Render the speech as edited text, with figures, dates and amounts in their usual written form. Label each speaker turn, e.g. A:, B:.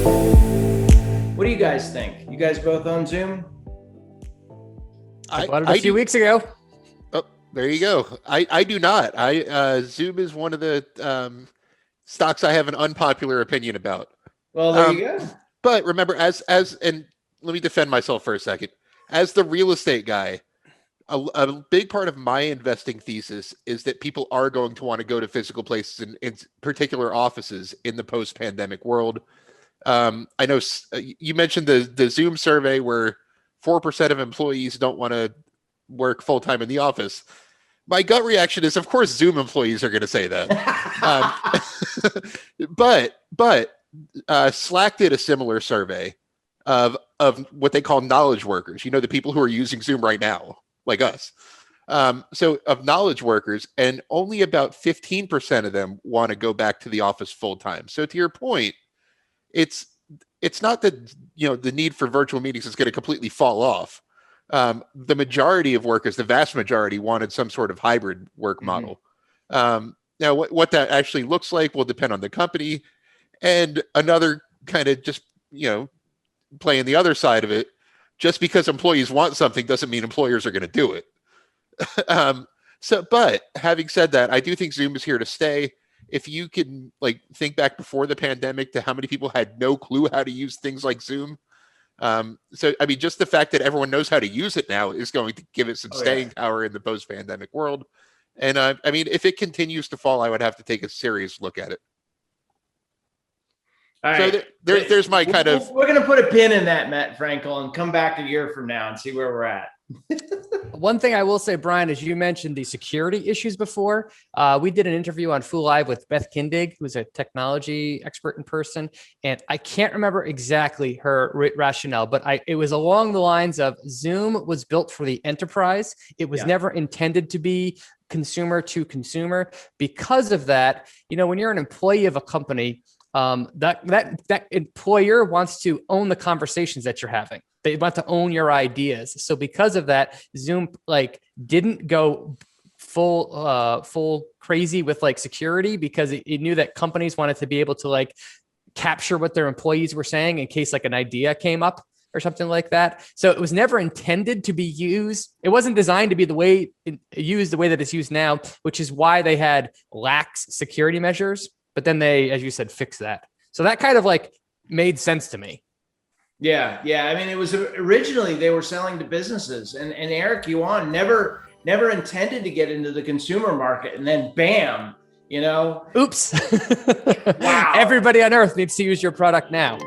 A: What do you guys think? You guys both own Zoom?
B: I bought it a few weeks ago.
C: Oh, there you go. I do not. Zoom is one of the stocks I have an unpopular opinion about.
A: Well, there you go.
C: But remember, and let me defend myself for a second. As the real estate guy, a big part of my investing thesis is that people are going to want to go to physical places, in particular offices, in the post-pandemic world. I know you mentioned the Zoom survey where 4% of employees don't want to work full-time in the office. My gut reaction is, of course, Zoom employees are going to say that. But Slack did a similar survey of what they call knowledge workers. You know, the people who are using Zoom right now, like us. So of knowledge workers, and only about 15% of them want to go back to the office full-time. So to your point, it's not that, you know, the need for virtual meetings is going to completely fall off. The majority of workers, the vast majority, wanted some sort of hybrid work model. Now, what that actually looks like will depend on the company. And another kind of just, you know, playing the other side of it, just because employees want something doesn't mean employers are going to do it. But having said that, I do think Zoom is here to stay. If you can think back before the pandemic to how many people had no clue how to use things like Zoom. So, I mean, just the fact that everyone knows how to use it now is going to give it some staying power in the post-pandemic world. And I mean, if it continues to fall, I would have to take a serious look at it.
A: All right.
C: So there's my kind of...
A: We're going to put a pin in that, Matt Frankel, and come back a year from now and see where we're at.
B: One thing I will say, Brian, is you mentioned the security issues before. We did an interview on Fool Live with Beth Kindig, who's a technology expert in person. And I can't remember exactly her rationale, but it was along the lines of Zoom was built for the enterprise. It was never intended to be consumer to consumer. Because of that, you know, when you're an employee of a company, that employer wants to own the conversations that you're having. They want to own your ideas. So because of that, Zoom didn't go full crazy with security, because it knew that companies wanted to be able to capture what their employees were saying in case an idea came up or something like that. So it was never intended to be used. It wasn't designed to be the way that it's used now, which is why they had lax security measures. But then they, as you said, fixed that. So that kind of made sense to me.
A: Yeah. I mean, it was originally they were selling to businesses, and Eric Yuan never intended to get into the consumer market, and then bam, you know,
B: oops.
A: Wow.
B: Everybody on earth needs to use your product now.